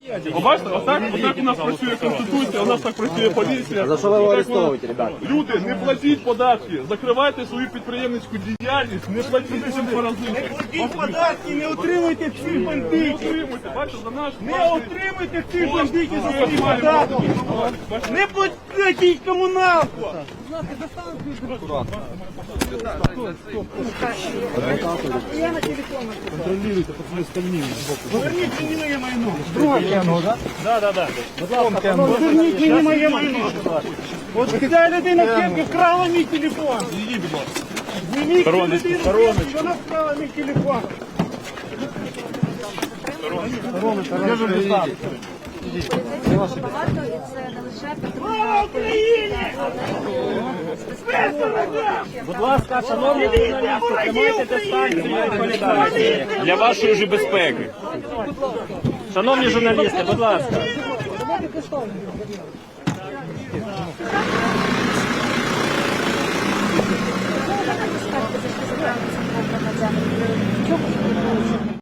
Бачите, отак у нас працює Конституція, у нас так працює поліція. За що ви його арестовуєте, ребята? Люди, не платіть податки, закривайте свою підприємницьку діяльність, не платіть цим паразитам. Не платіть податки, не отримуйте цих бандитів. Бачите, за наш... Не отримуйте цих бандитів за свої податки. Не платіть комуналку. Контролюйте, пацани, стальні. Поверніть мені моє майно. Поверніть Мені моє майно. От ця людина кепки вкрала мій телефон. Зніміть цю людину кепки, вона вкрала мій телефон. Багато і це не лише Слава Україні! Будь ласка, шановні журналісти, тримайте дистанцію і відповідальність для вашої ж безпеки. Шановні журналісти, будь ласка.